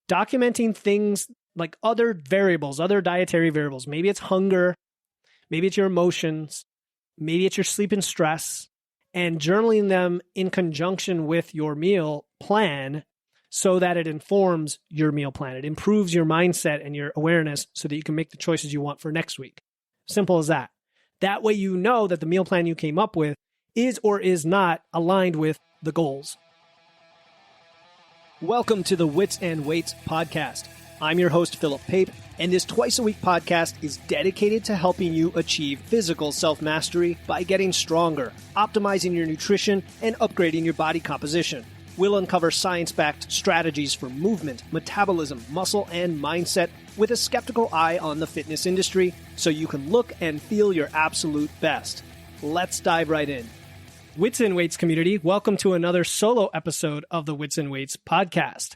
documenting things like other variables, other dietary variables. Maybe it's hunger, maybe it's your emotions, maybe it's your sleep and stress, and journaling them in conjunction with your meal plan so that it informs your meal plan. It improves your mindset and your awareness so that you can make the choices you want for next week. Simple as that. That way you know that the meal plan you came up with is or is not aligned with the goals. Welcome to the Wits and Weights podcast. I'm your host, Philip Pape, and this twice-a-week podcast is dedicated to helping you achieve physical self-mastery by getting stronger, optimizing your nutrition, and upgrading your body composition. We'll uncover science-backed strategies for movement, metabolism, muscle, and mindset with a skeptical eye on the fitness industry so you can look and feel your absolute best. Let's dive right in. Wits and Weights community, welcome to another solo episode of the Wits and Weights podcast.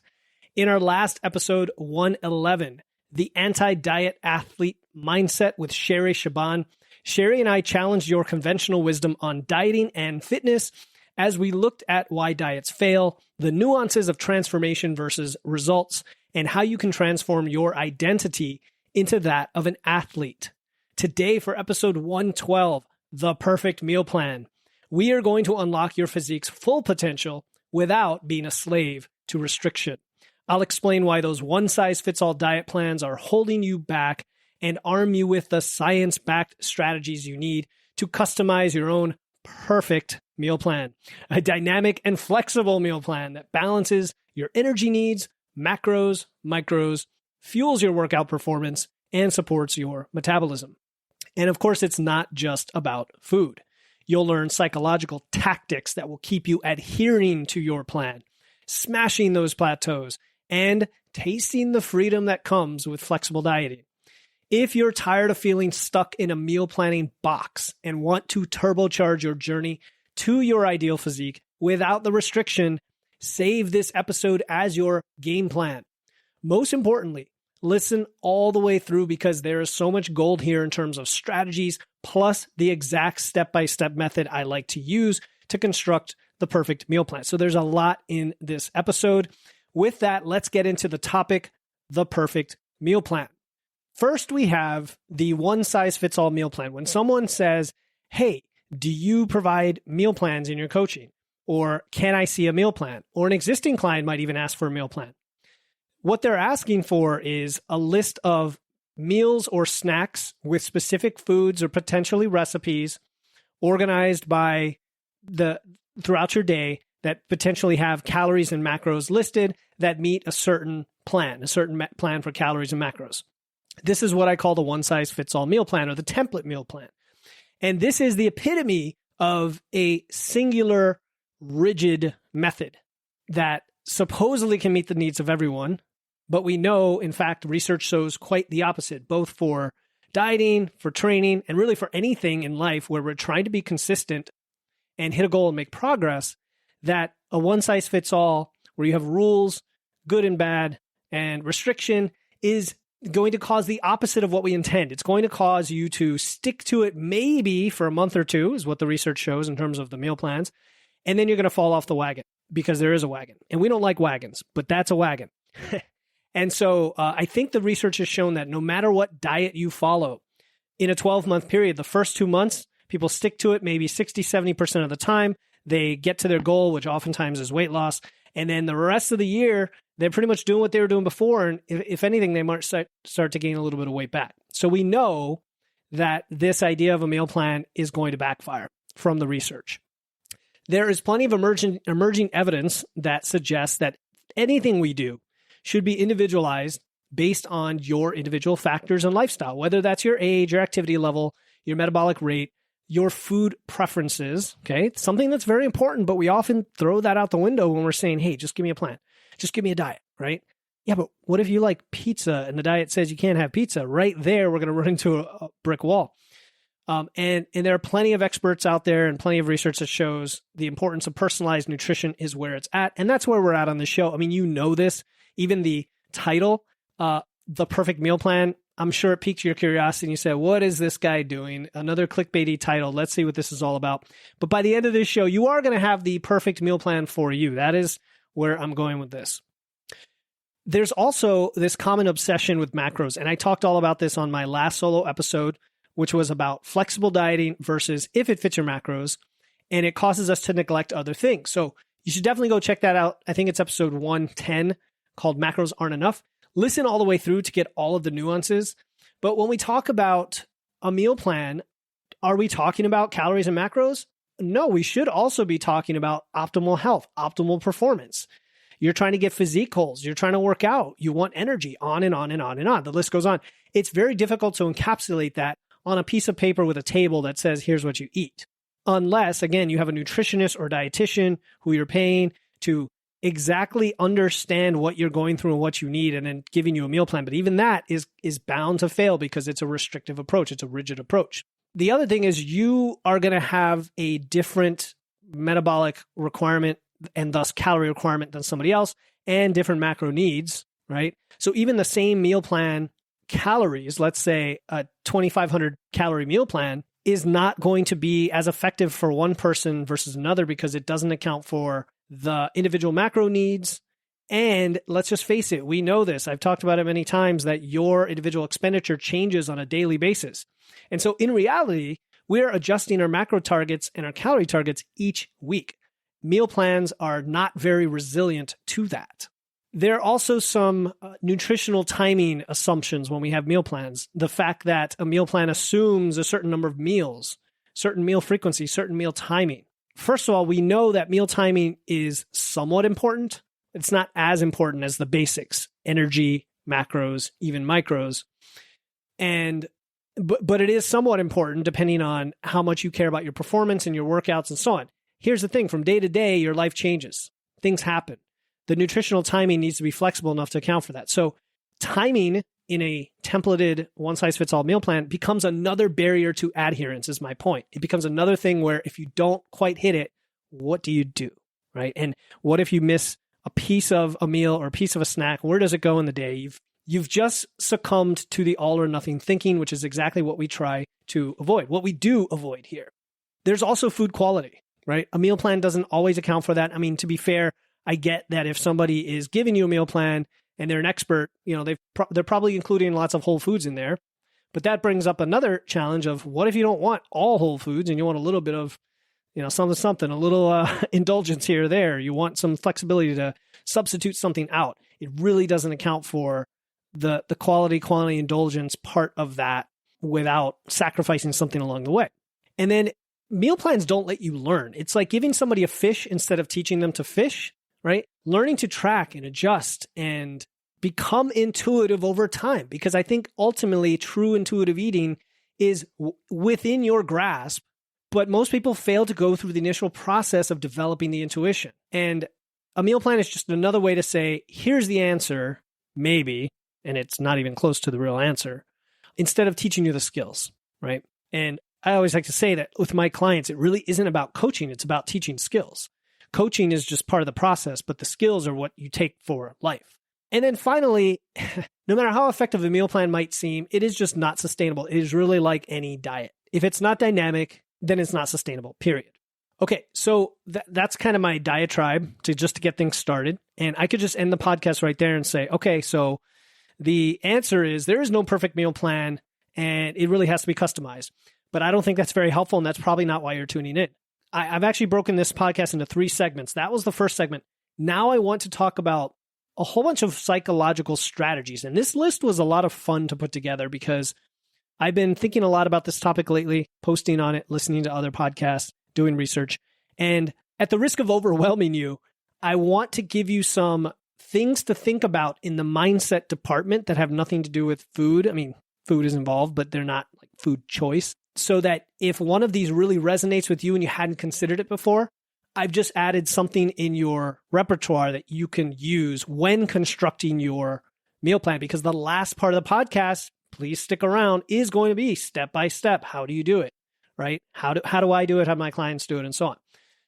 In our last episode, 111, the anti-diet athlete mindset with Sherry Shaban, Sherry and I challenged your conventional wisdom on dieting and fitness as we looked at why diets fail, the nuances of transformation versus results, and how you can transform your identity into that of an athlete. Today, for episode 112, the perfect meal plan, we are going to unlock your physique's full potential without being a slave to restriction. I'll explain why those one-size-fits-all diet plans are holding you back and arm you with the science-backed strategies you need to customize your own perfect meal plan, a dynamic and flexible meal plan that balances your energy needs, macros, micros, fuels your workout performance, and supports your metabolism. And of course, it's not just about food. You'll learn psychological tactics that will keep you adhering to your plan, smashing those plateaus, and tasting the freedom that comes with flexible dieting. If you're tired of feeling stuck in a meal planning box and want to turbocharge your journey to your ideal physique without the restriction, save this episode as your game plan. Most importantly, listen all the way through because there is so much gold here in terms of strategies, plus the exact step-by-step method I like to use to construct the perfect meal plan. So there's a lot in this episode. With that, let's get into the topic, the perfect meal plan. First, we have the one-size-fits-all meal plan. When someone says, hey, do you provide meal plans in your coaching? Or can I see a meal plan? Or an existing client might even ask for a meal plan. What they're asking for is a list of meals or snacks with specific foods or potentially recipes organized by throughout your day that potentially have calories and macros listed that meet a certain plan for calories and macros. This is what I call the one-size-fits-all meal plan or the template meal plan. And this is the epitome of a singular, rigid method that supposedly can meet the needs of everyone. But we know, in fact, research shows quite the opposite, both for dieting, for training, and really for anything in life where we're trying to be consistent and hit a goal and make progress, that a one-size-fits-all where you have rules, good and bad, and restriction is going to cause the opposite of what we intend. It's going to cause you to stick to it maybe for a month or two, is what the research shows in terms of the meal plans, and then you're going to fall off the wagon because there is a wagon. And we don't like wagons, but that's a wagon. And so I think the research has shown that no matter what diet you follow, in a 12-month period, the first 2 months, people stick to it maybe 60, 70% of the time. They get to their goal, which oftentimes is weight loss. And then the rest of the year, they're pretty much doing what they were doing before. And if anything, they might start to gain a little bit of weight back. So we know that this idea of a meal plan is going to backfire from the research. There is plenty of emerging evidence that suggests that anything we do should be individualized based on your individual factors and lifestyle, whether that's your age, your activity level, your metabolic rate, your food preferences, okay? It's something that's very important, but we often throw that out the window when we're saying, hey, just give me a plan. Just give me a diet, right? Yeah, but what if you like pizza and the diet says you can't have pizza? Right there, we're going to run into a brick wall. And there are plenty of experts out there and plenty of research that shows the importance of personalized nutrition is where it's at. And that's where we're at on the show. I mean, you know this, even the title, The Perfect Meal Plan, I'm sure it piques your curiosity and you say, what is this guy doing? Another clickbaity title. Let's see what this is all about. But by the end of this show, you are going to have the perfect meal plan for you. That is where I'm going with this. There's also this common obsession with macros. And I talked all about this on my last solo episode, which was about flexible dieting versus if it fits your macros. And it causes us to neglect other things. So you should definitely go check that out. I think it's episode 110 called Macros Aren't Enough. Listen all the way through to get all of the nuances. But when we talk about a meal plan, are we talking about calories and macros? No, we should also be talking about optimal health, optimal performance. You're trying to get physique goals. You're trying to work out. You want energy, on and on and on and on. The list goes on. It's very difficult to encapsulate that on a piece of paper with a table that says, here's what you eat. Unless, again, you have a nutritionist or dietitian who you're paying to exactly understand what you're going through and what you need and then giving you a meal plan. But even that is bound to fail because it's a restrictive approach. It's a rigid approach. The other thing is you are going to have a different metabolic requirement and thus calorie requirement than somebody else and different macro needs, right? So even the same meal plan calories, let's say a 2,500 calorie meal plan, is not going to be as effective for one person versus another because it doesn't account for the individual macro needs. And let's just face it, we know this. I've talked about it many times that your individual expenditure changes on a daily basis. And so in reality, we're adjusting our macro targets and our calorie targets each week. Meal plans are not very resilient to that. There are also some nutritional timing assumptions when we have meal plans. The fact that a meal plan assumes a certain number of meals, certain meal frequency, certain meal timing. First of all, we know that meal timing is somewhat important. It's not as important as the basics, energy, macros, even micros. But it is somewhat important depending on how much you care about your performance and your workouts and so on. Here's the thing, from day to day, your life changes. Things happen. The nutritional timing needs to be flexible enough to account for that. So timing in a templated one-size-fits-all meal plan becomes another barrier to adherence, is my point. It becomes another thing where if you don't quite hit it, what do you do, right? And what if you miss a piece of a meal or a piece of a snack? Where does it go in the day? You've just succumbed to the all or nothing thinking, which is exactly what we try to avoid, what we do avoid here. There's also food quality, right? A meal plan doesn't always account for that. I mean, to be fair, I get that if somebody is giving you a meal plan and they're an expert, they're probably including lots of whole foods in there. But that brings up another challenge of what if you don't want all whole foods and you want a little bit of, something, a little indulgence here or there. You want some flexibility to substitute something out. It really doesn't account for the quality indulgence part of that without sacrificing something along the way. And then meal plans don't let you learn. It's like giving somebody a fish instead of teaching them to fish, right? Learning to track and adjust and become intuitive over time, because I think ultimately true intuitive eating is within your grasp, but most people fail to go through the initial process of developing the intuition. And a meal plan is just another way to say, here's the answer, maybe, and it's not even close to the real answer, instead of teaching you the skills, right? And I always like to say that with my clients, it really isn't about coaching, it's about teaching skills. Coaching is just part of the process, but the skills are what you take for life. And then finally, no matter how effective a meal plan might seem, it is just not sustainable. It is really like any diet. If it's not dynamic, then it's not sustainable, period. Okay, so that's kind of my diatribe to get things started. And I could just end the podcast right there and say, okay, so the answer is there is no perfect meal plan and it really has to be customized. But I don't think that's very helpful, and that's probably not why you're tuning in. I've actually broken this podcast into 3 segments. That was the first segment. Now I want to talk about a whole bunch of psychological strategies. And this list was a lot of fun to put together because I've been thinking a lot about this topic lately, posting on it, listening to other podcasts, doing research. And at the risk of overwhelming you, I want to give you some things to think about in the mindset department that have nothing to do with food. I mean, food is involved, but they're not like food choice. So that if one of these really resonates with you and you hadn't considered it before, I've just added something in your repertoire that you can use when constructing your meal plan. Because the last part of the podcast, please stick around, is going to be step by step. How do you do it, right? How do I do it? How do my clients do it? And so on.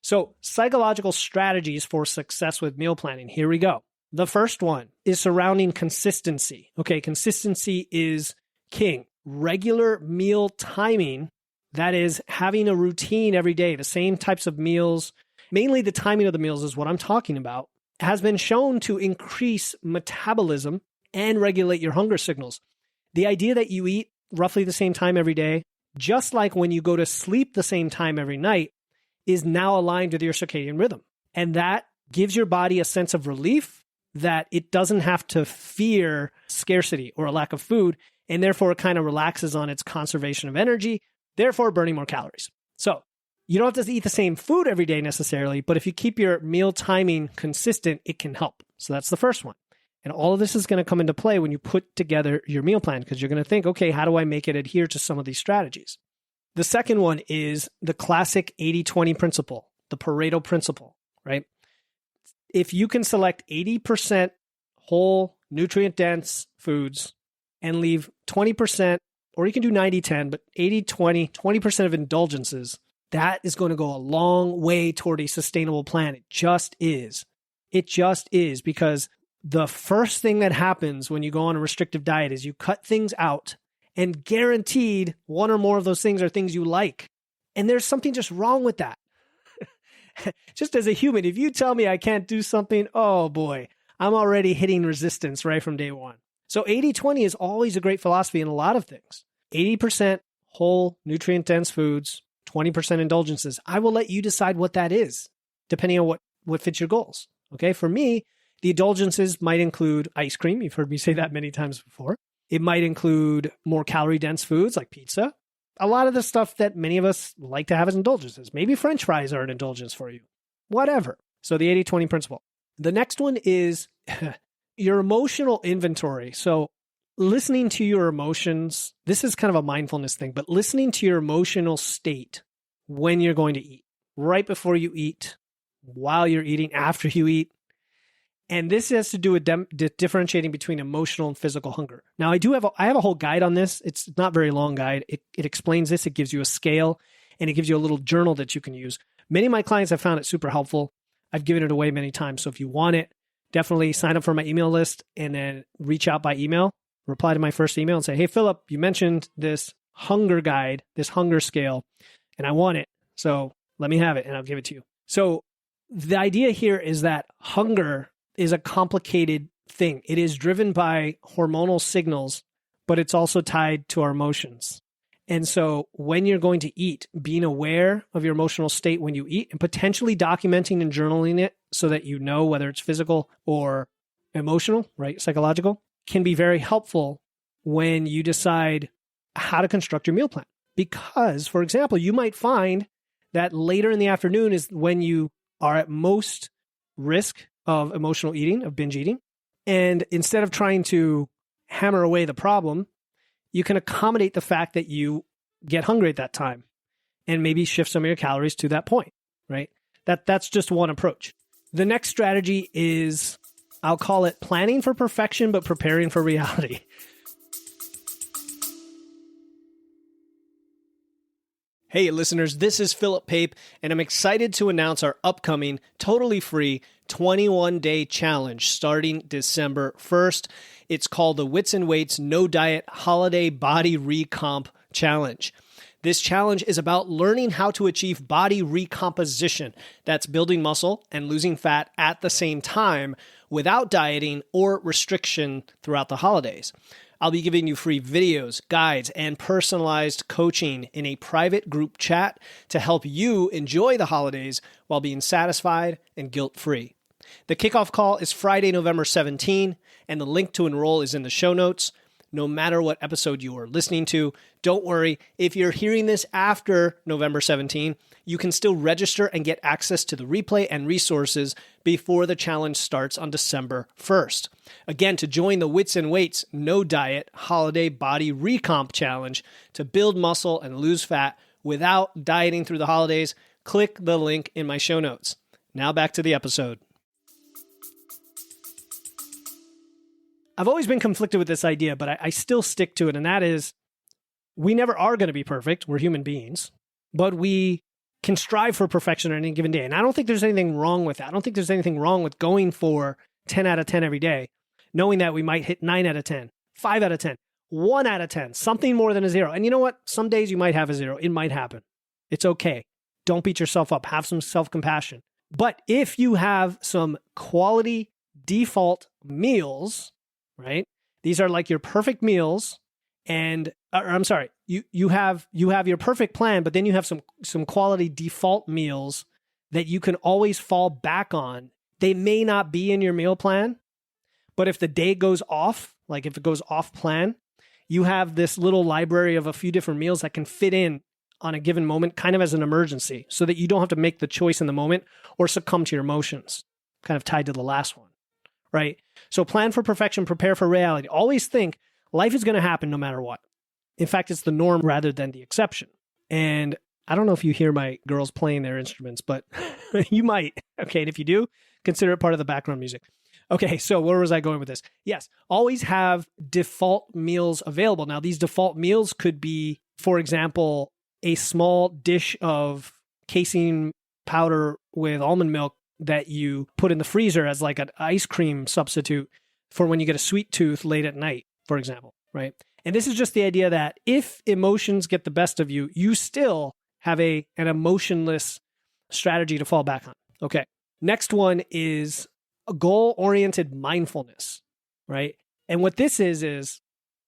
So psychological strategies for success with meal planning. Here we go. The first one is surrounding consistency. Okay, consistency is king. Regular meal timing, that is having a routine every day, the same types of meals, mainly the timing of the meals is what I'm talking about, has been shown to increase metabolism and regulate your hunger signals. The idea that you eat roughly the same time every day, just like when you go to sleep the same time every night, is now aligned with your circadian rhythm. And that gives your body a sense of relief that it doesn't have to fear scarcity or a lack of food, and therefore it kind of relaxes on its conservation of energy, therefore burning more calories. So you don't have to eat the same food every day necessarily, but if you keep your meal timing consistent, it can help. So that's the first one. And all of this is going to come into play when you put together your meal plan, because you're going to think, okay, how do I make it adhere to some of these strategies? The second one is the classic 80-20 principle, the Pareto principle, right? If you can select 80% whole, nutrient-dense foods and leave 20%, or you can do 90-10, but 80-20, 20% of indulgences, that is going to go a long way toward a sustainable plan. It just is. It just is, because the first thing that happens when you go on a restrictive diet is you cut things out, and guaranteed one or more of those things are things you like. And there's something just wrong with that. Just as a human, if you tell me I can't do something, oh boy, I'm already hitting resistance right from day one. So 80-20 is always a great philosophy in a lot of things. 80% whole, nutrient-dense foods, 20% indulgences. I will let you decide what that is, depending on what fits your goals. Okay, for me, the indulgences might include ice cream. You've heard me say that many times before. It might include more calorie-dense foods like pizza. A lot of the stuff that many of us like to have as indulgences. Maybe French fries are an indulgence for you. Whatever. So the 80-20 principle. The next one is your emotional inventory. So listening to your emotions, this is kind of a mindfulness thing, but listening to your emotional state when you're going to eat, right before you eat, while you're eating, after you eat. And this has to do with differentiating between emotional and physical hunger. Now, I have a whole guide on this. It's not a very long guide. It explains this. It gives you a scale, and it gives you a little journal that you can use. Many of my clients have found it super helpful. I've given it away many times. So if you want it, definitely sign up for my email list and then reach out by email. Reply to my first email and say, hey, Philip, you mentioned this hunger guide, this hunger scale, and I want it. So let me have it, and I'll give it to you. So the idea here is that hunger is a complicated thing. It is driven by hormonal signals, but it's also tied to our emotions. And so when you're going to eat, being aware of your emotional state when you eat and potentially documenting and journaling it so that you know whether it's physical or emotional, right, psychological, can be very helpful when you decide how to construct your meal plan. Because, for example, you might find that later in the afternoon is when you are at most risk of emotional eating, of binge eating. And instead of trying to hammer away the problem, you can accommodate the fact that you get hungry at that time and maybe shift some of your calories to that point, right? That's just one approach. The next strategy is, I'll call it planning for perfection, but preparing for reality. Hey listeners, this is Philip Pape, and I'm excited to announce our upcoming, totally free 21-day challenge starting December 1st. It's called the Wits and Weights No Diet Holiday Body Recomp Challenge. This challenge is about learning how to achieve body recomposition. That's building muscle and losing fat at the same time without dieting or restriction throughout the holidays. I'll be giving you free videos, guides, and personalized coaching in a private group chat to help you enjoy the holidays while being satisfied and guilt-free. The kickoff call is Friday, November 17, and the link to enroll is in the show notes. No matter what episode you are listening to, don't worry. If you're hearing this after November 17, you can still register and get access to the replay and resources before the challenge starts on December 1st. Again, to join the Wits and Weights No Diet Holiday Body Recomp Challenge to build muscle and lose fat without dieting through the holidays, click the link in my show notes. Now back to the episode. I've always been conflicted with this idea, but I still stick to it, and that is we never are going to be perfect. We're human beings, but we can strive for perfection on any given day. And I don't think there's anything wrong with that. I don't think there's anything wrong with going for 10 out of 10 every day, knowing that we might hit 9 out of 10, 5 out of 10, 1 out of 10, something more than a 0. And you know what? Some days you might have a 0. It might happen. It's okay. Don't beat yourself up. Have some self-compassion. But if you have some quality default meals, right? These are like your perfect meals, and I'm sorry, you have your perfect plan, but then you have some quality default meals that you can always fall back on. They may not be in your meal plan, but if the day goes off, like if it goes off plan, you have this little library of a few different meals that can fit in on a given moment, kind of as an emergency, so that you don't have to make the choice in the moment or succumb to your emotions, kind of tied to the last one, right? So plan for perfection, prepare for reality. Always think life is going to happen no matter what. In fact, it's the norm rather than the exception. And I don't know if you hear my girls playing their instruments, but you might. Okay, and if you do, consider it part of the background music. Okay, so where was I going with this? Yes, always have default meals available. Now, these default meals could be, for example, a small dish of casein powder with almond milk that you put in the freezer as like an ice cream substitute for when you get a sweet tooth late at night, for example, right? And this is just the idea that if emotions get the best of you, you still have an emotionless strategy to fall back on. Okay. Next one is a goal-oriented mindfulness, right? And what this is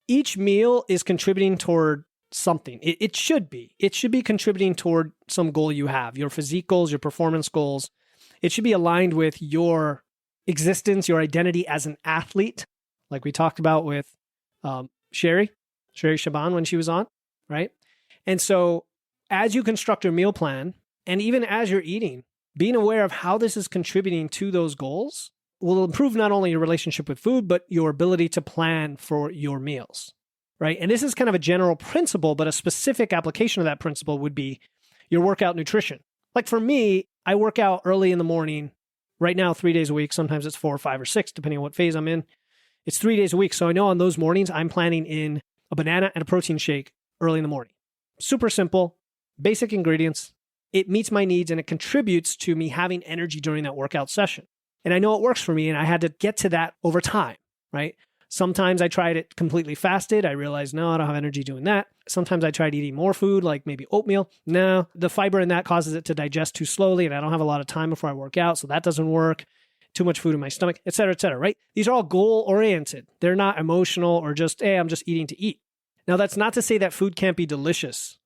each meal is contributing toward something. It should be. It should be contributing toward some goal you have, your physique goals, your performance goals. It should be aligned with your existence, your identity as an athlete, like we talked about with Sherry Shaban when she was on, right? And so as you construct your meal plan, and even as you're eating, being aware of how this is contributing to those goals will improve not only your relationship with food, but your ability to plan for your meals, right? And this is kind of a general principle, but a specific application of that principle would be your workout nutrition. Like for me, I work out early in the morning, right now 3 days a week. Sometimes it's 4 or 5 or 6, depending on what phase I'm in. It's 3 days a week. So I know on those mornings, I'm planning in a banana and a protein shake early in the morning. Super simple, basic ingredients. It meets my needs and it contributes to me having energy during that workout session. And I know it works for me, and I had to get to that over time, right? Sometimes I tried it completely fasted. I realized, no, I don't have energy doing that. Sometimes I tried eating more food, like maybe oatmeal. No, the fiber in that causes it to digest too slowly, and I don't have a lot of time before I work out, so that doesn't work. Too much food in my stomach, et cetera, right? These are all goal-oriented. They're not emotional or just, hey, I'm just eating to eat. Now, that's not to say that food can't be delicious.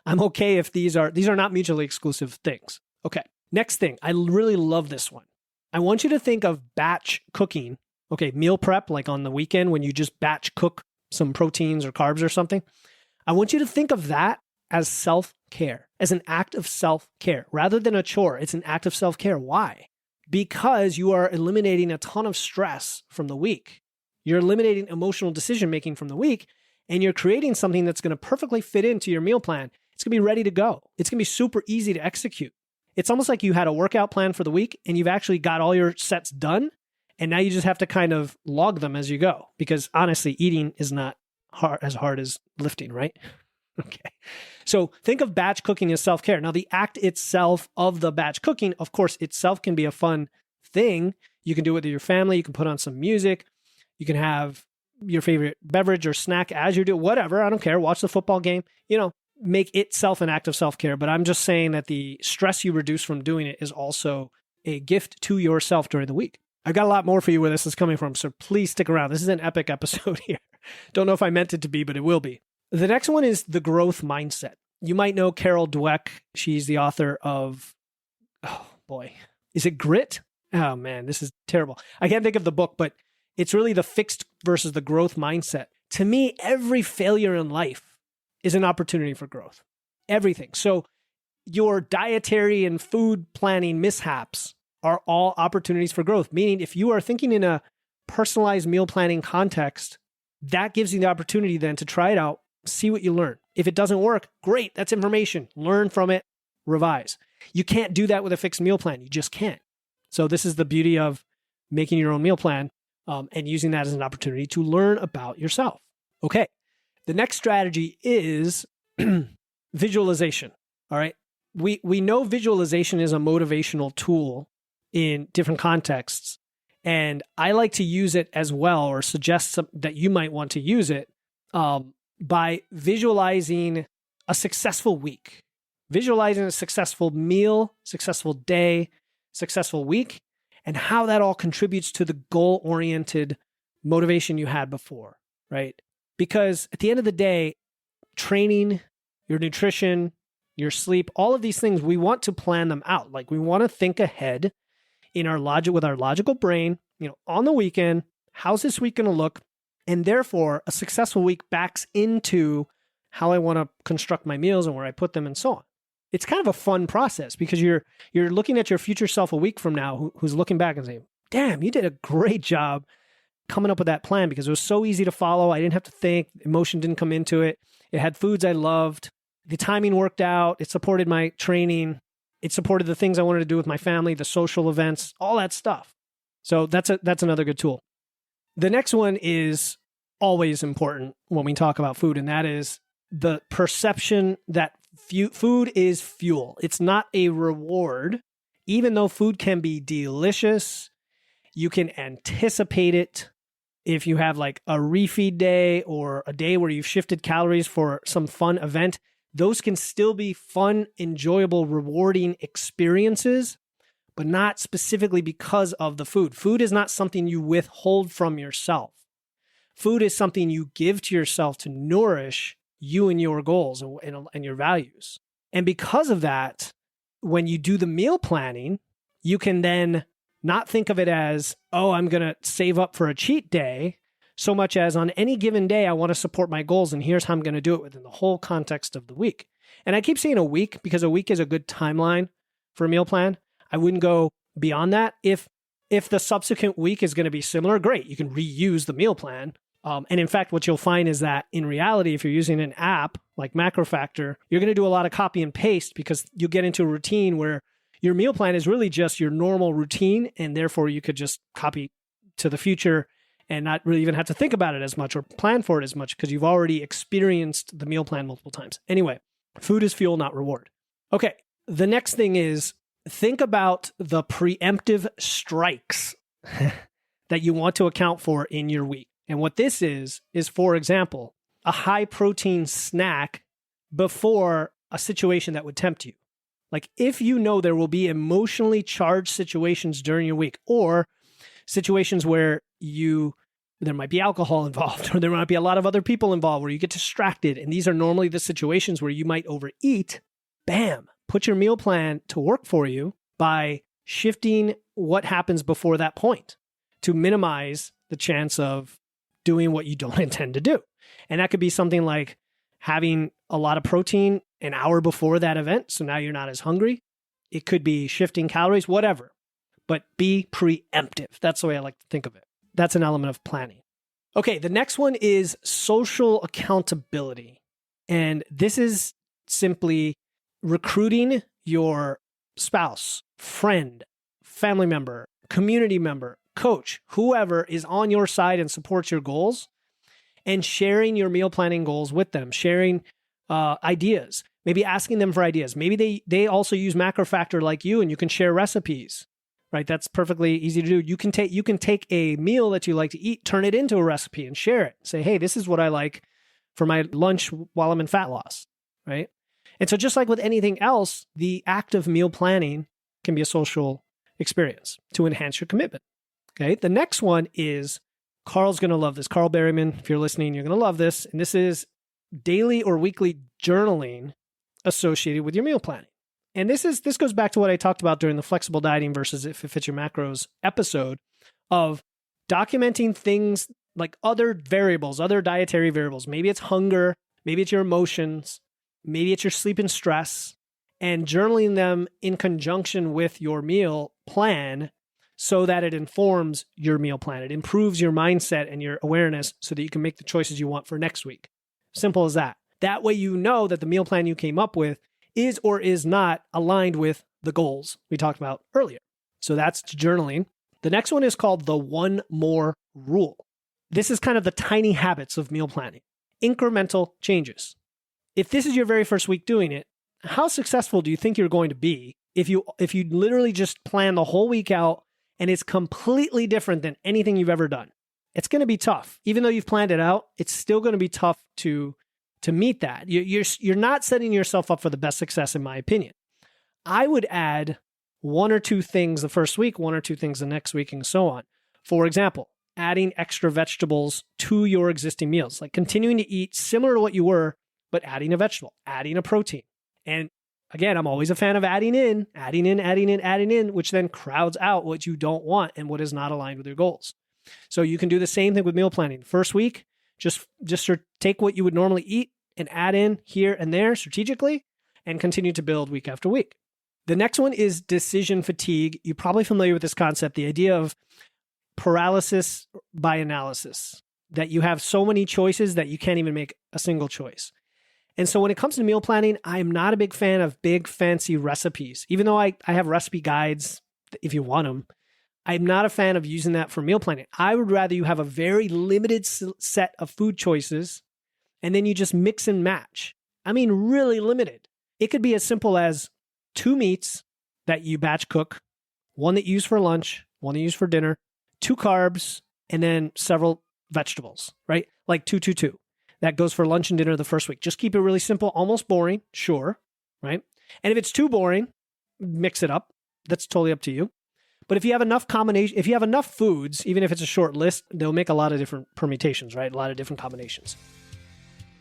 I'm okay if these are not mutually exclusive things. Okay, next thing. I really love this one. I want you to think of batch cooking. Okay, meal prep, like on the weekend when you just batch cook some proteins or carbs or something. I want you to think of that as self-care, as an act of self-care. Rather than a chore, it's an act of self-care. Why? Because you are eliminating a ton of stress from the week. You're eliminating emotional decision-making from the week, and you're creating something that's going to perfectly fit into your meal plan. It's going to be ready to go. It's going to be super easy to execute. It's almost like you had a workout plan for the week and you've actually got all your sets done. And now you just have to kind of log them as you go, because honestly, eating is not as hard as lifting, right? Okay. So think of batch cooking as self-care. Now, the act itself of the batch cooking, of course, itself can be a fun thing. You can do it with your family. You can put on some music. You can have your favorite beverage or snack as you do, whatever. I don't care. Watch the football game. Make itself an act of self-care. But I'm just saying that the stress you reduce from doing it is also a gift to yourself during the week. I've got a lot more for you where this is coming from, so please stick around. This is an epic episode here. Don't know if I meant it to be, but it will be. The next one is the growth mindset. You might know Carol Dweck. She's the author of, oh boy, is it Grit? Oh man, this is terrible. I can't think of the book, but it's really the fixed versus the growth mindset. To me, every failure in life is an opportunity for growth. Everything. So your dietary and food planning mishaps are all opportunities for growth. Meaning if you are thinking in a personalized meal planning context, that gives you the opportunity then to try it out, see what you learn. If it doesn't work, great, that's information. Learn from it, revise. You can't do that with a fixed meal plan. You just can't. So this is the beauty of making your own meal plan and using that as an opportunity to learn about yourself. Okay. The next strategy is visualization. All right. We know visualization is a motivational tool in different contexts. And I like to use it as well, or suggest that you might want to use it by visualizing a successful week, visualizing a successful meal, successful day, successful week and how that all contributes to the goal-oriented motivation you had before, right? Because at the end of the day, training, your nutrition, your sleep, all of these things, we want to plan them out. Like we want to think ahead in our logic with our logical brain, on the weekend, how's this week going to look? And therefore, a successful week backs into how I want to construct my meals and where I put them and so on. It's kind of a fun process because you're looking at your future self a week from now who's looking back and saying, damn, you did a great job coming up with that plan because it was so easy to follow. I didn't have to think. Emotion didn't come into it. It had foods I loved. The timing worked out. It supported my training. It supported the things I wanted to do with my family, the social events, all that stuff. So that's another good tool. The next one is always important when we talk about food, and that is the perception that food is fuel. It's not a reward. Even though food can be delicious, you can anticipate it. If you have like a refeed day or a day where you've shifted calories for some fun event, those can still be fun, enjoyable, rewarding experiences, but not specifically because of the food. Food is not something you withhold from yourself. Food is something you give to yourself to nourish you and your goals and your values. And because of that, when you do the meal planning, you can then not think of it as, oh, I'm going to save up for a cheat day, so much as on any given day, I want to support my goals, and here's how I'm going to do it within the whole context of the week. And I keep saying a week because a week is a good timeline for a meal plan. I wouldn't go beyond that. If the subsequent week is going to be similar, great. You can reuse the meal plan. And in fact, what you'll find is that in reality, if you're using an app like MacroFactor, you're going to do a lot of copy and paste because you'll get into a routine where your meal plan is really just your normal routine, and therefore you could just copy to the future and not really even have to think about it as much or plan for it as much because you've already experienced the meal plan multiple times. Anyway, food is fuel, not reward. Okay, the next thing is think about the preemptive strikes that you want to account for in your week. And what this is, for example, a high protein snack before a situation that would tempt you. Like if you know there will be emotionally charged situations during your week or situations where there might be alcohol involved or there might be a lot of other people involved where you get distracted. And these are normally the situations where you might overeat. Bam, put your meal plan to work for you by shifting what happens before that point to minimize the chance of doing what you don't intend to do. And that could be something like having a lot of protein an hour before that event, so now you're not as hungry. It could be shifting calories, whatever. But be preemptive. That's the way I like to think of it. That's an element of planning. Okay, the next one is social accountability. And this is simply recruiting your spouse, friend, family member, community member, coach, whoever is on your side and supports your goals, and sharing your meal planning goals with them, sharing ideas, maybe asking them for ideas. Maybe they also use MacroFactor like you, and you can share recipes, right? That's perfectly easy to do. You can take a meal that you like to eat, turn it into a recipe and share it. Say, hey, this is what I like for my lunch while I'm in fat loss, right? And so just like with anything else, the act of meal planning can be a social experience to enhance your commitment. Okay. The next one is, Carl's going to love this. Carl Berryman, if you're listening, you're going to love this. And this is daily or weekly journaling associated with your meal planning. And this goes back to what I talked about during the flexible dieting versus if it fits your macros episode of documenting things like other variables, other dietary variables. Maybe it's hunger, maybe it's your emotions, maybe it's your sleep and stress, and journaling them in conjunction with your meal plan so that it informs your meal plan. It improves your mindset and your awareness so that you can make the choices you want for next week. Simple as that. That way you know that the meal plan you came up with is or is not aligned with the goals we talked about earlier. So that's journaling. The next one is called the one more rule. This is kind of the tiny habits of meal planning. Incremental changes. If this is your very first week doing it, how successful do you think you're going to be if you literally just plan the whole week out and it's completely different than anything you've ever done? It's going to be tough. Even though you've planned it out, it's still going to be tough to meet that. You're not setting yourself up for the best success, in my opinion. I would add one or two things the first week, one or two things the next week, and so on. For example, adding extra vegetables to your existing meals, like continuing to eat similar to what you were, but adding a vegetable, adding a protein. And again, I'm always a fan of adding in, which then crowds out what you don't want and what is not aligned with your goals. So you can do the same thing with meal planning. First week, just take what you would normally eat and add in here and there strategically and continue to build week after week. The next one is decision fatigue. You're probably familiar with this concept, the idea of paralysis by analysis, that you have so many choices that you can't even make a single choice. And so when it comes to meal planning, I'm not a big fan of big fancy recipes. Even though I have recipe guides if you want them, I'm not a fan of using that for meal planning. I would rather you have a very limited set of food choices and then you just mix and match. I mean, really limited. It could be as simple as 2 meats that you batch cook, one that you use for lunch, one that you use for dinner, 2 carbs, and then several vegetables, right? Like 2, 2, 2. That goes for lunch and dinner the first week. Just keep it really simple, almost boring, sure, right? And if it's too boring, mix it up. That's totally up to you. But if you have enough foods, even if it's a short list, they'll make a lot of different permutations, right? A lot of different combinations.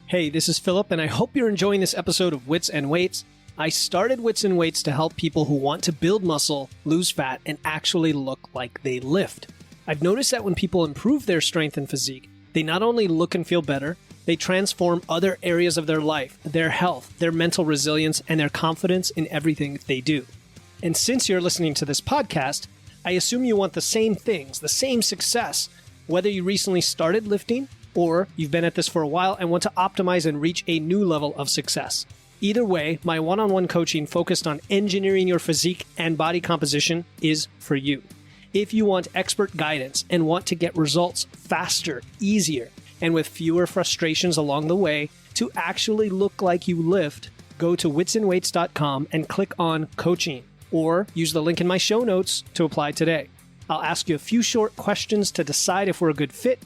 Hey, this is Philip, and I hope you're enjoying this episode of Wits and Weights. I started Wits and Weights to help people who want to build muscle, lose fat, and actually look like they lift. I've noticed that when people improve their strength and physique, they not only look and feel better, they transform other areas of their life, their health, their mental resilience, and their confidence in everything they do. And since you're listening to this podcast, I assume you want the same things, the same success, whether you recently started lifting or you've been at this for a while and want to optimize and reach a new level of success. Either way, my one-on-one coaching focused on engineering your physique and body composition is for you. If you want expert guidance and want to get results faster, easier, and with fewer frustrations along the way to actually look like you lift, go to witsandweights.com and click on coaching, or use the link in my show notes to apply today. I'll ask you a few short questions to decide if we're a good fit.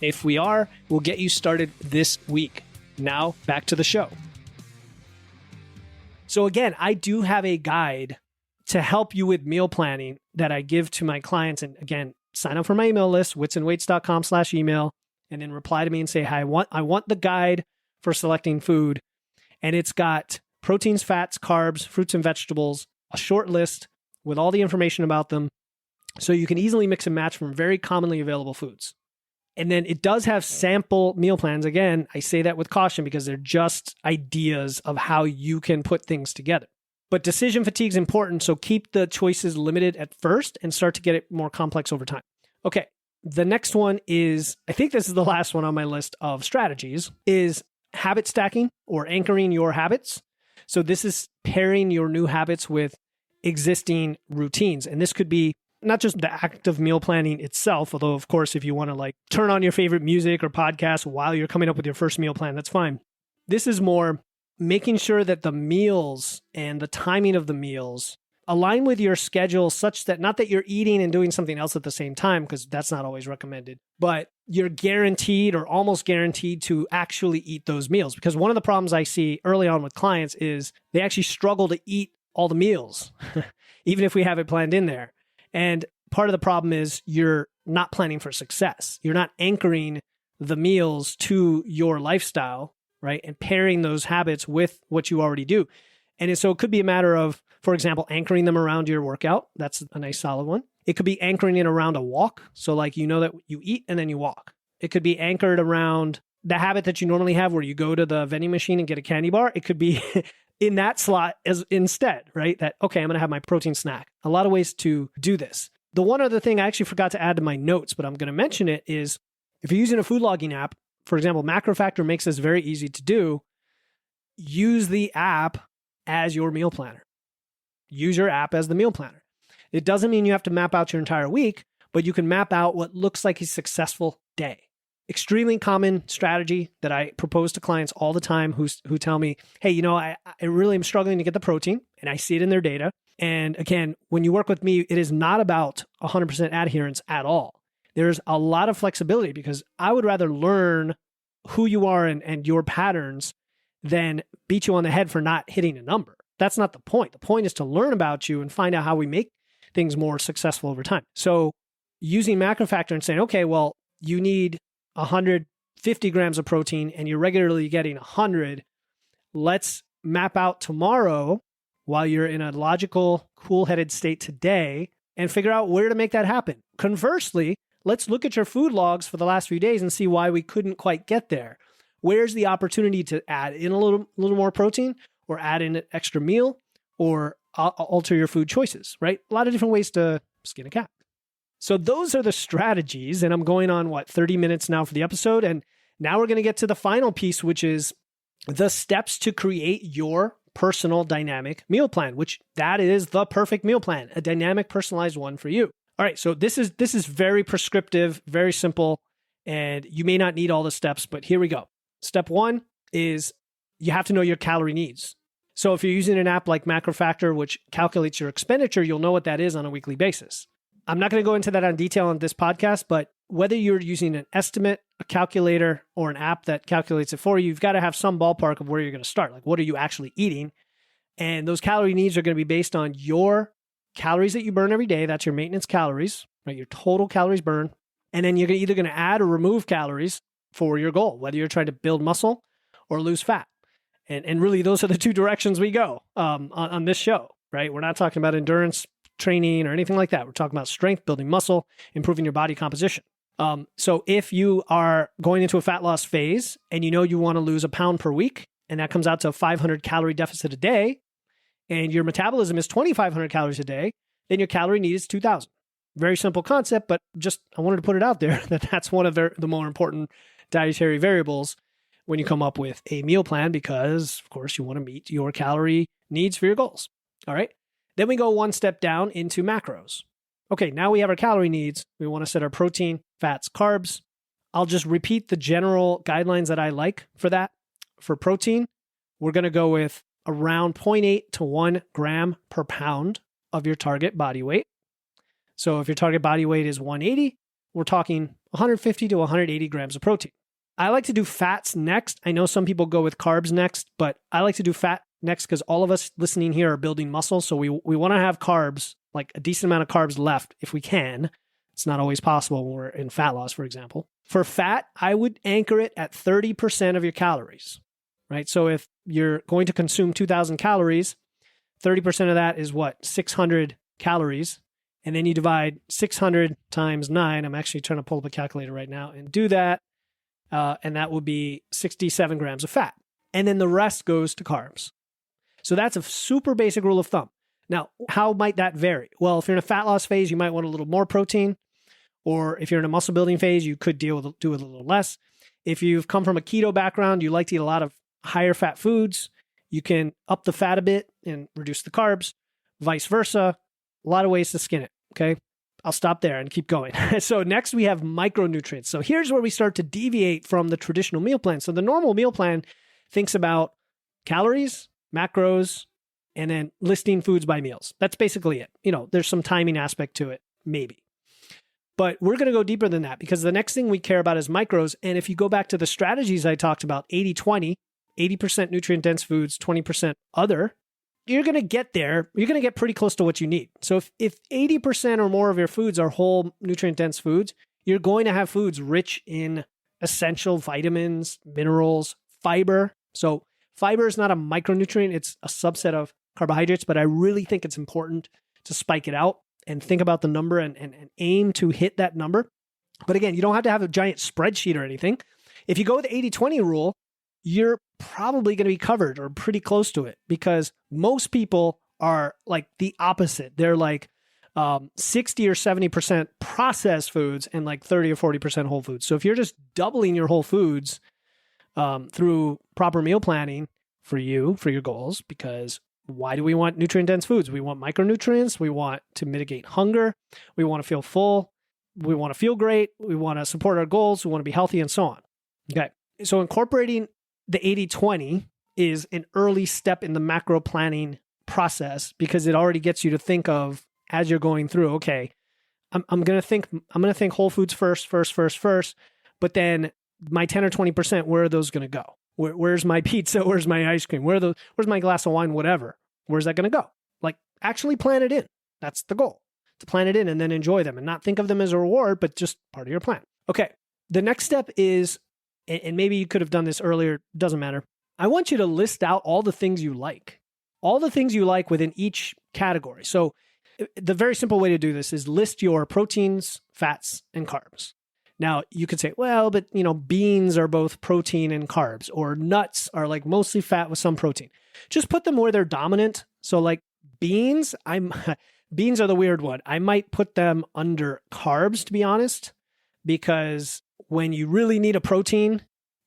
If we are, we'll get you started this week. Now, back to the show. So again, I do have a guide to help you with meal planning that I give to my clients. And again, sign up for my email list, witsandweights.com/email, and then reply to me and say, hi, I want the guide for selecting food. And it's got proteins, fats, carbs, fruits and vegetables, a short list with all the information about them. So you can easily mix and match from very commonly available foods. And then it does have sample meal plans. Again, I say that with caution because they're just ideas of how you can put things together. But decision fatigue is important, so keep the choices limited at first and start to get it more complex over time. Okay, the next one is, I think this is the last one on my list of strategies, is habit stacking or anchoring your habits. So this is pairing your new habits with existing routines. And this could be not just the act of meal planning itself, although of course, if you want to like turn on your favorite music or podcast while you're coming up with your first meal plan, that's fine. This is more making sure that the meals and the timing of the meals align with your schedule such that not that you're eating and doing something else at the same time, because that's not always recommended, but you're guaranteed or almost guaranteed to actually eat those meals. Because one of the problems I see early on with clients is they actually struggle to eat all the meals, even if we have it planned in there. And part of the problem is you're not planning for success. You're not anchoring the meals to your lifestyle, right? And pairing those habits with what you already do. And so it could be a matter of, for example, anchoring them around your workout. That's a nice solid one. It could be anchoring it around a walk. So like, you know that you eat and then you walk. It could be anchored around the habit that you normally have where you go to the vending machine and get a candy bar. It could be in that slot as instead, right? That, okay, I'm going to have my protein snack. A lot of ways to do this. The one other thing I actually forgot to add to my notes, but I'm going to mention it, is if you're using a food logging app, for example, MacroFactor makes this very easy to do. Use the app as your meal planner. Use your app as the meal planner. It doesn't mean you have to map out your entire week, but you can map out what looks like a successful day. Extremely common strategy that I propose to clients all the time who tell me, hey, you know, I really am struggling to get the protein, and I see it in their data. And again, when you work with me, it is not about 100% adherence at all. There's a lot of flexibility because I would rather learn who you are and your patterns than beat you on the head for not hitting a number. That's not the point. The point is to learn about you and find out how we make things more successful over time. So using macro factor and saying, okay, well, you need 150 grams of protein and you're regularly getting 100. Let's map out tomorrow while you're in a logical, cool-headed state today and figure out where to make that happen. Conversely, let's look at your food logs for the last few days and see why we couldn't quite get there. Where's the opportunity to add in a little more protein or add in an extra meal or alter your food choices, right? A lot of different ways to skin a cat. So those are the strategies, and I'm going on, 30 minutes now for the episode, and now we're going to get to the final piece, which is the steps to create your personal dynamic meal plan, which that is the perfect meal plan, a dynamic, personalized one for you. All right, so this is very prescriptive, very simple, and you may not need all the steps, but here we go. Step 1 is you have to know your calorie needs. So if you're using an app like MacroFactor, which calculates your expenditure, you'll know what that is on a weekly basis. I'm not going to go into that in detail on this podcast, but whether you're using an estimate, a calculator, or an app that calculates it for you, you've got to have some ballpark of where you're going to start. Like, what are you actually eating? And those calorie needs are going to be based on your calories that you burn every day. That's your maintenance calories, right? Your total calories burned. And then you're either going to add or remove calories for your goal, whether you're trying to build muscle or lose fat. And really, those are the two directions we go on this show, right? We're not talking about endurance training or anything like that. We're talking about strength, building muscle, improving your body composition. So if you are going into a fat loss phase and you know you want to lose a pound per week, and that comes out to a 500 calorie deficit a day, and your metabolism is 2,500 calories a day, then your calorie need is 2,000. Very simple concept, but just I wanted to put it out there that that's one of the more important dietary variables when you come up with a meal plan, because of course you want to meet your calorie needs for your goals. All right. Then we go one step down into macros. Okay, now we have our calorie needs. We want to set our protein, fats, carbs. I'll just repeat the general guidelines that I like for that. For protein, we're going to go with around 0.8 to 1 gram per pound of your target body weight. So if your target body weight is 180, we're talking 150 to 180 grams of protein. I like to do fats next. I know some people go with carbs next, but I like to do fat next because all of us listening here are building muscle. So we want to have carbs, like a decent amount of carbs left if we can. It's not always possible when we're in fat loss, for example. For fat, I would anchor it at 30% of your calories, right? So if you're going to consume 2,000 calories, 30% of that is what? 600 calories. And then you divide 600 times 9. I'm actually trying to pull up a calculator right now and do that. And that would be 67 grams of fat. And then the rest goes to carbs. So that's a super basic rule of thumb. Now, how might that vary? Well, if you're in a fat loss phase, you might want a little more protein. Or if you're in a muscle building phase, you could do with a little less. If you've come from a keto background, you like to eat a lot of higher fat foods, you can up the fat a bit and reduce the carbs, vice versa. A lot of ways to skin it, okay? I'll stop there and keep going. So next we have micronutrients. So here's where we start to deviate from the traditional meal plan. So the normal meal plan thinks about calories, macros, and then listing foods by meals. That's basically it. You know, there's some timing aspect to it, maybe. But we're going to go deeper than that because the next thing we care about is micros. And if you go back to the strategies I talked about, 80-20, 80% nutrient-dense foods, 20% other, you're going to get there. You're going to get pretty close to what you need. So if 80% or more of your foods are whole nutrient-dense foods, you're going to have foods rich in essential vitamins, minerals, fiber. So fiber is not a micronutrient. It's a subset of carbohydrates, but I really think it's important to spike it out and think about the number and aim to hit that number. But again, you don't have to have a giant spreadsheet or anything. If you go with the 80-20 rule, you're probably going to be covered or pretty close to it because most people are like the opposite. They're like 60 or 70% processed foods and like 30 or 40% whole foods. So if you're just doubling your whole foods through proper meal planning for you, for your goals, because why do we want nutrient-dense foods? We want micronutrients. We want to mitigate hunger. We want to feel full. We want to feel great. We want to support our goals. We want to be healthy and so on. Okay. So incorporating the 80-20 is an early step in the macro planning process because it already gets you to think of as you're going through, okay, I'm going to think whole foods first, but then my 10 or 20%, where are those going to go? Where's my pizza? Where's my ice cream? Where's my glass of wine? Whatever. where's that going to go? Like, actually plan it in. That's the goal, to plan it in and then enjoy them and not think of them as a reward, but just part of your plan. Okay. The next step is, and maybe you could have done this earlier, doesn't matter. I want you to list out all the things you like within each category. So the very simple way to do this is list your proteins, fats, and carbs. Now, you could say, well, but beans are both protein and carbs, or nuts are like mostly fat with some protein. Just put them where they're dominant. So like beans, beans are the weird one. I might put them under carbs, to be honest, because when you really need a protein,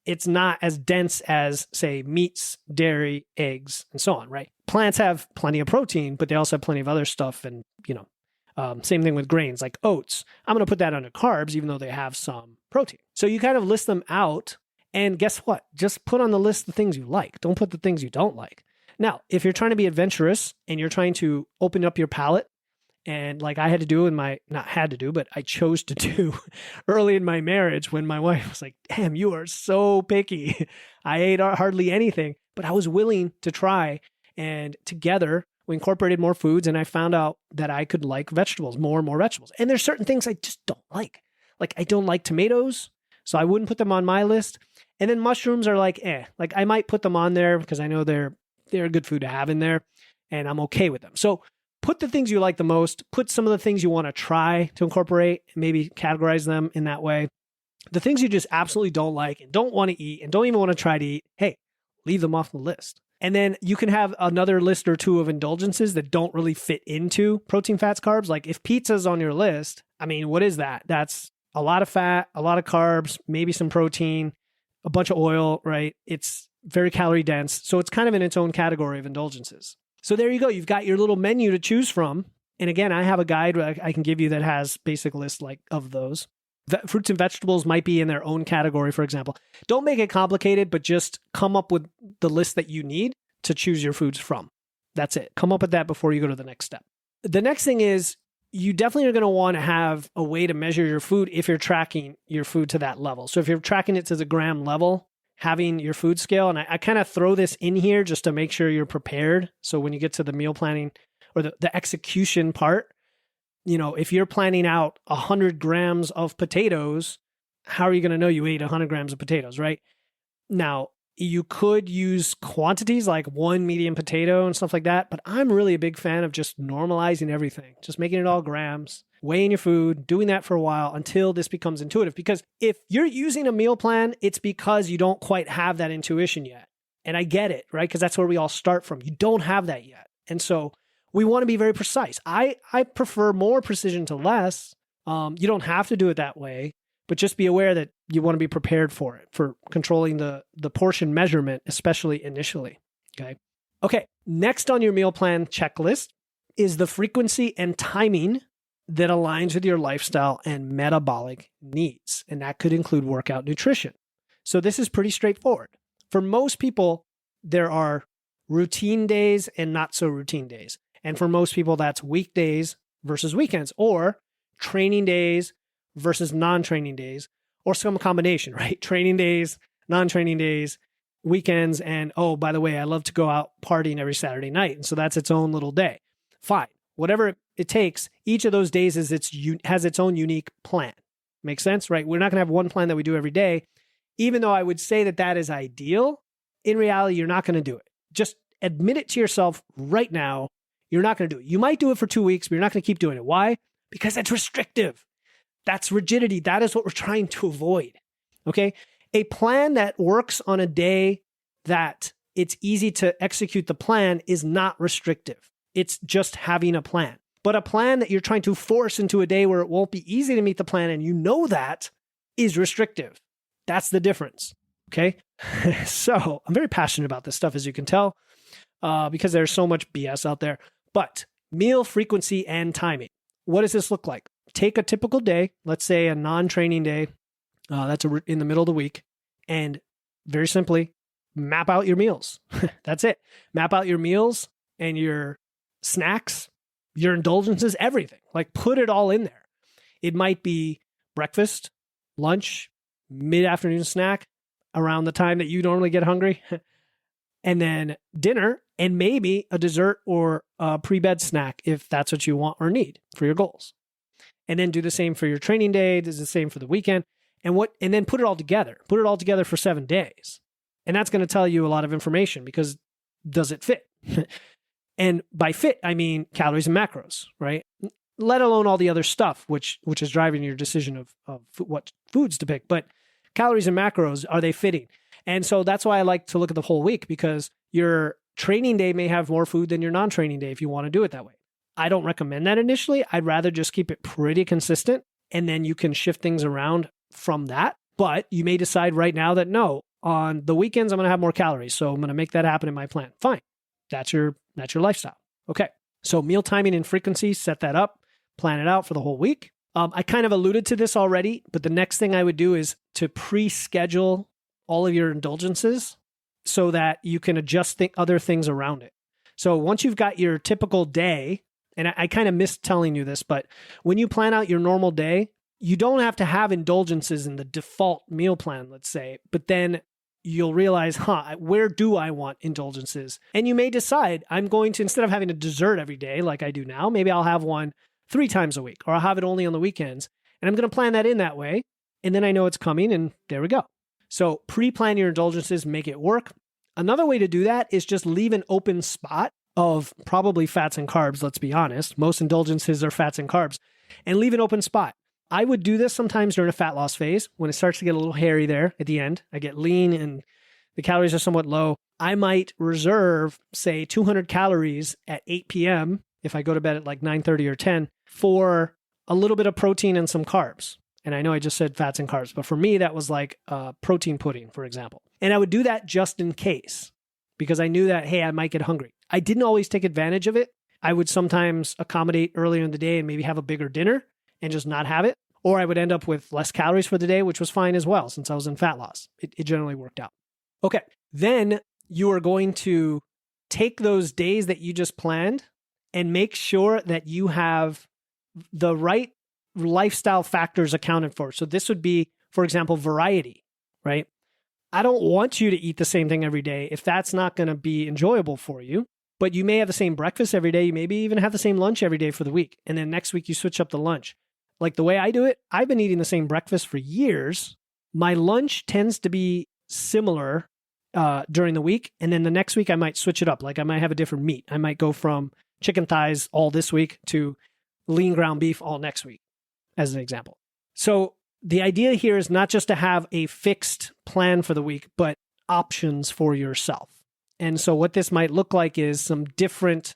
it's not as dense as, say, meats, dairy, eggs, and so on, right? Plants have plenty of protein, but they also have plenty of other stuff. And, same thing with grains like oats. I'm going to put that under carbs, even though they have some protein. So you kind of list them out. And guess what? Just put on the list the things you like. Don't put the things you don't like. Now, if you're trying to be adventurous and you're trying to open up your palate, and like I had to do but I chose to do early in my marriage when my wife was like, damn, you are so picky. I ate hardly anything, but I was willing to try. And together we incorporated more foods, and I found out that I could like vegetables, more and more vegetables. And there's certain things I just don't like. Like I don't like tomatoes, so I wouldn't put them on my list. And then mushrooms are like, like I might put them on there because I know they're a good food to have in there and I'm okay with them. So put the things you like the most, put some of the things you want to try to incorporate, and maybe categorize them in that way. The things you just absolutely don't like and don't want to eat and don't even want to try to eat, hey, leave them off the list. And then you can have another list or two of indulgences that don't really fit into protein, fats, carbs. Like if pizza's on your list, I mean, what is that? That's a lot of fat, a lot of carbs, maybe some protein, a bunch of oil, right? It's very calorie dense. So it's kind of in its own category of indulgences. So there you go. You've got your little menu to choose from. And again, I have a guide I can give you that has basic lists like of those. Fruits and vegetables might be in their own category, for example. Don't make it complicated, but just come up with the list that you need to choose your foods from. That's it. Come up with that before you go to the next step. The next thing is you definitely are going to want to have a way to measure your food if you're tracking your food to that level. So if you're tracking it to the gram level, having your food scale, and I kind of throw this in here just to make sure you're prepared. So when you get to the meal planning or the execution part, if you're planning out 100 grams of potatoes, how are you going to know you ate 100 grams of potatoes, right? Now, you could use quantities like one medium potato and stuff like that, but I'm really a big fan of just normalizing everything, just making it all grams, weighing your food, doing that for a while until this becomes intuitive. Because if you're using a meal plan, it's because you don't quite have that intuition yet. And I get it, right? Because that's where we all start from. You don't have that yet. And so we want to be very precise. I prefer more precision to less. You don't have to do it that way, but just be aware that you want to be prepared for it, for controlling the portion measurement, especially initially. Okay. Next on your meal plan checklist is the frequency and timing that aligns with your lifestyle and metabolic needs. And that could include workout nutrition. So this is pretty straightforward. For most people, there are routine days and not so routine days. And for most people, that's weekdays versus weekends, or training days versus non-training days, or some combination, right? Training days, non-training days, weekends, and oh, by the way, I love to go out partying every Saturday night. And so that's its own little day. Fine. Whatever it takes, each of those days has its own unique plan. Make sense, right? We're not going to have one plan that we do every day. Even though I would say that is ideal, in reality, you're not going to do it. Just admit it to yourself right now. You're not going to do it. You might do it for 2 weeks, but you're not going to keep doing it. Why? Because that's restrictive. That's rigidity. That is what we're trying to avoid. Okay? A plan that works on a day that it's easy to execute the plan is not restrictive. It's just having a plan. But a plan that you're trying to force into a day where it won't be easy to meet the plan, and you know that, is restrictive. That's the difference. Okay? So I'm very passionate about this stuff, as you can tell, because there's so much BS out there. But meal frequency and timing. What does this look like? Take a typical day, let's say a non-training day, that's in the middle of the week, and very simply, map out your meals. That's it. Map out your meals and your snacks, your indulgences, everything. Like put it all in there. It might be breakfast, lunch, mid-afternoon snack around the time that you normally get hungry, and then dinner and maybe a dessert or a pre-bed snack if that's what you want or need for your goals. And then do the same for your training day, do the same for the weekend, and then put it all together. Put it all together for 7 days. And that's going to tell you a lot of information because does it fit? And by fit, I mean calories and macros, right? Let alone all the other stuff, which is driving your decision of what foods to pick. But calories and macros, are they fitting? And so that's why I like to look at the whole week, because your training day may have more food than your non-training day if you want to do it that way. I don't recommend that initially. I'd rather just keep it pretty consistent, and then you can shift things around from that. But you may decide right now that no, on the weekends, I'm going to have more calories. So I'm going to make that happen in my plan. Fine. That's your lifestyle. Okay. So meal timing and frequency, set that up, plan it out for the whole week. I kind of alluded to this already, but the next thing I would do is to pre-schedule all of your indulgences so that you can adjust other things around it. So once you've got your typical day, and I kind of missed telling you this, but when you plan out your normal day, you don't have to have indulgences in the default meal plan, let's say, but then you'll realize, where do I want indulgences? And you may decide, I'm going to, instead of having a dessert every day like I do now, maybe I'll have one 3 times a week, or I'll have it only on the weekends. And I'm going to plan that in that way. And then I know it's coming, and there we go. So pre-plan your indulgences, make it work. Another way to do that is just leave an open spot of probably fats and carbs, let's be honest. Most indulgences are fats and carbs. And leave an open spot. I would do this sometimes during a fat loss phase when it starts to get a little hairy there at the end. I get lean and the calories are somewhat low. I might reserve, say, 200 calories at 8 p.m. if I go to bed at like 9:30 or 10 for a little bit of protein and some carbs. And I know I just said fats and carbs, but for me, that was like protein pudding, for example. And I would do that just in case because I knew that, hey, I might get hungry. I didn't always take advantage of it. I would sometimes accommodate earlier in the day and maybe have a bigger dinner and just not have it. Or I would end up with less calories for the day, which was fine as well since I was in fat loss. It generally worked out. Okay. Then you are going to take those days that you just planned and make sure that you have the right lifestyle factors accounted for. So this would be, for example, variety, right? I don't want you to eat the same thing every day if that's not going to be enjoyable for you. But you may have the same breakfast every day. You maybe even have the same lunch every day for the week. And then next week you switch up the lunch. Like the way I do it, I've been eating the same breakfast for years. My lunch tends to be similar during the week. And then the next week I might switch it up. Like I might have a different meat. I might go from chicken thighs all this week to lean ground beef all next week, as an example. So the idea here is not just to have a fixed plan for the week, but options for yourself. And so what this might look like is some different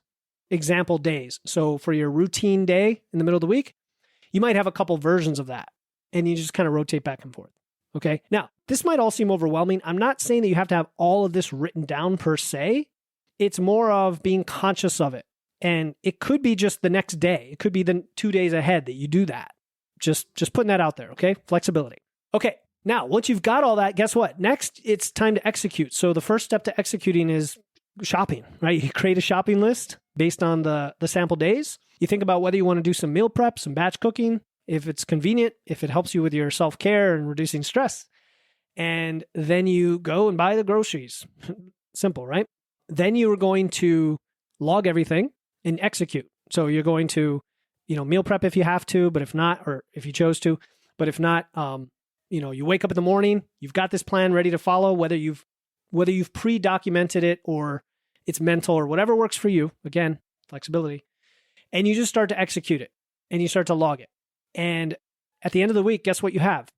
example days. So for your routine day in the middle of the week, you might have a couple versions of that and you just kind of rotate back and forth. Okay. Now, this might all seem overwhelming. I'm not saying that you have to have all of this written down per se. It's more of being conscious of it. And it could be just the next day. It could be the 2 days ahead that you do that. Just putting that out there. Okay. Flexibility. Okay. Now, once you've got all that, guess what? Next, it's time to execute. So the first step to executing is shopping, right? You create a shopping list based on the sample days. You think about whether you want to do some meal prep, some batch cooking, if it's convenient, if it helps you with your self-care and reducing stress. And then you go and buy the groceries. Simple, right? Then you are going to log everything and execute. So you're going to, meal prep if you have to, but if not, or if you chose to, but if not, you wake up in the morning, you've got this plan ready to follow, whether you've pre-documented it or it's mental or whatever works for you. Again, flexibility. And you just start to execute it and you start to log it. And at the end of the week, guess what you have?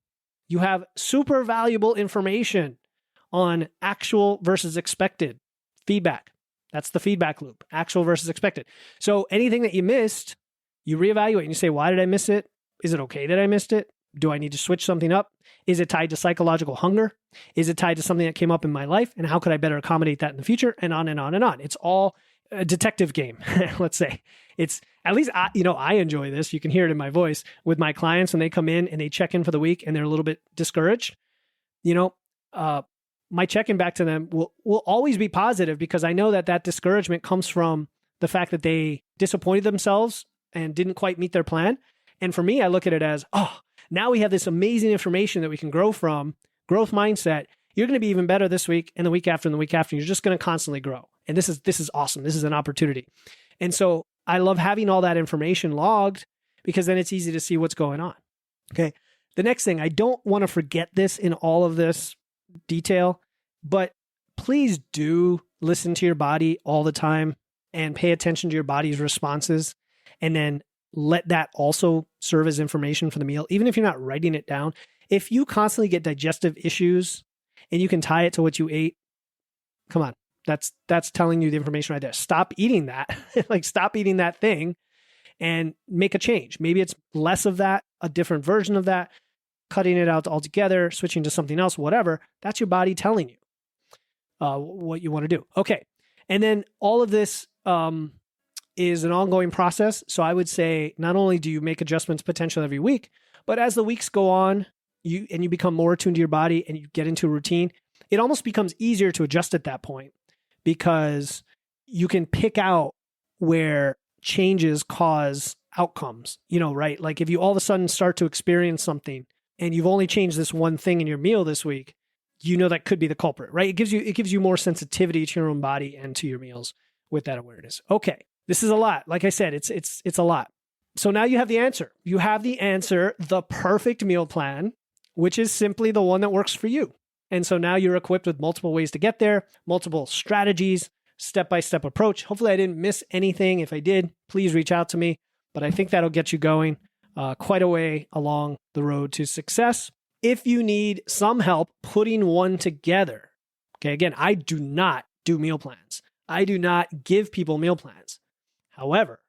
You have super valuable information on actual versus expected feedback. That's the feedback loop, actual versus expected. So anything that you missed, you reevaluate and you say, why did I miss it? Is it okay that I missed it? Do I need to switch something up? Is it tied to psychological hunger? Is it tied to something that came up in my life? And how could I better accommodate that in the future? And on and on and on. It's all a detective game, let's say. It's at least, I enjoy this. You can hear it in my voice with my clients when they come in and they check in for the week and they're a little bit discouraged. My check-in back to them will always be positive because I know that discouragement comes from the fact that they disappointed themselves and didn't quite meet their plan. And for me, I look at it as, now we have this amazing information that we can grow from, growth mindset. You're going to be even better this week and the week after and the week after. You're just going to constantly grow. And this is awesome. This is an opportunity. And so I love having all that information logged because then it's easy to see what's going on. Okay. The next thing, I don't want to forget this in all of this detail, but please do listen to your body all the time and pay attention to your body's responses, and then let that also serve as information for the meal, even if you're not writing it down. If you constantly get digestive issues and you can tie it to what you ate, come on, that's telling you the information right there. Stop eating that. Like, stop eating that thing and make a change. Maybe it's less of that, a different version of that, cutting it out altogether, switching to something else, whatever. That's your body telling you what you want to do. Okay. And then all of this is an ongoing process. So I would say not only do you make adjustments potentially every week, but as the weeks go on, you become more attuned to your body and you get into a routine, it almost becomes easier to adjust at that point because you can pick out where changes cause outcomes, right? Like if you all of a sudden start to experience something and you've only changed this one thing in your meal this week, that could be the culprit, right? It gives you more sensitivity to your own body and to your meals with that awareness. Okay. This is a lot. Like I said, it's a lot. So now you have the answer. You have the answer, the perfect meal plan, which is simply the one that works for you. And so now you're equipped with multiple ways to get there, multiple strategies, step-by-step approach. Hopefully I didn't miss anything. If I did, please reach out to me. But I think that'll get you going quite a way along the road to success. If you need some help putting one together, okay, again, I do not do meal plans. I do not give people meal plans. However,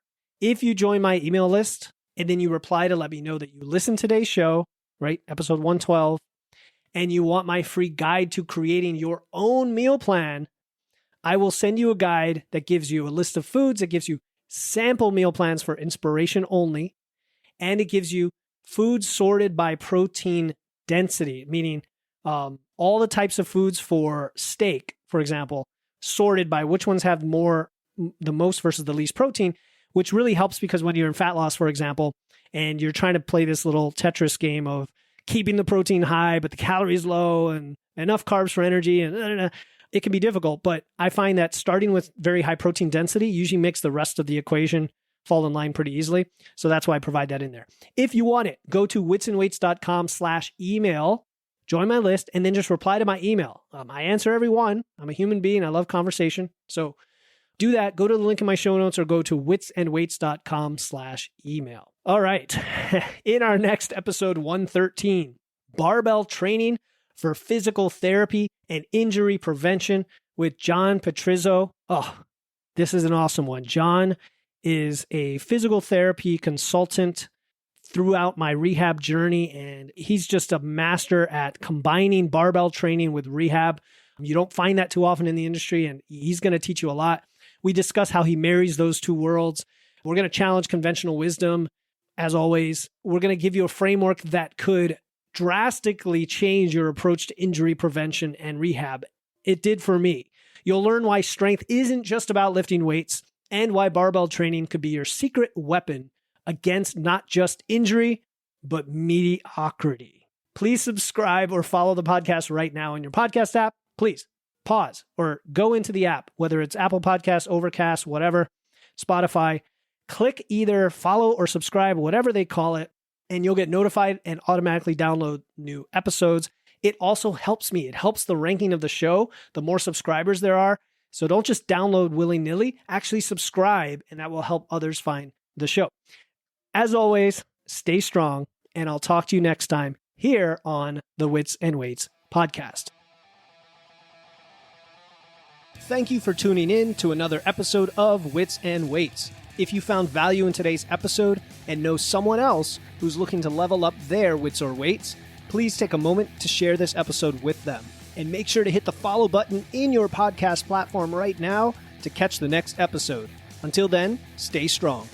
if you join my email list and then you reply to let me know that you listened to today's show, right, episode 112, and you want my free guide to creating your own meal plan, I will send you a guide that gives you a list of foods, that gives you sample meal plans for inspiration only, and it gives you foods sorted by protein density, meaning all the types of foods for steak, for example, sorted by which ones have the most versus the least protein, which really helps because when you're in fat loss, for example, and you're trying to play this little Tetris game of keeping the protein high, but the calories low and enough carbs for energy, and it can be difficult. But I find that starting with very high protein density usually makes the rest of the equation fall in line pretty easily. So that's why I provide that in there. If you want it, go to witsandweights.com/email, join my list, and then just reply to my email. I answer every one. I'm a human being. I love conversation. So do that. Go to the link in my show notes or go to witsandweights.com/email. All right. In our next episode 113, barbell training for physical therapy and injury prevention with John Patrizzo. Oh, this is an awesome one. John is a physical therapy consultant throughout my rehab journey, and he's just a master at combining barbell training with rehab. You don't find that too often in the industry, and he's going to teach you a lot. We discuss how he marries those two worlds. We're going to challenge conventional wisdom. As always, we're going to give you a framework that could drastically change your approach to injury prevention and rehab. It did for me. You'll learn why strength isn't just about lifting weights and why barbell training could be your secret weapon against not just injury, but mediocrity. Please subscribe or follow the podcast right now in your podcast app. Please pause or go into the app, whether it's Apple Podcasts, Overcast, whatever, Spotify. Click either follow or subscribe, whatever they call it, and you'll get notified and automatically download new episodes. It also helps me. It helps the ranking of the show, the more subscribers there are. So don't just download willy-nilly, actually subscribe, and that will help others find the show. As always, stay strong, and I'll talk to you next time here on the Wits and Weights podcast. Thank you for tuning in to another episode of Wits and Weights. If you found value in today's episode and know someone else who's looking to level up their wits or weights, please take a moment to share this episode with them. And make sure to hit the follow button in your podcast platform right now to catch the next episode. Until then, stay strong.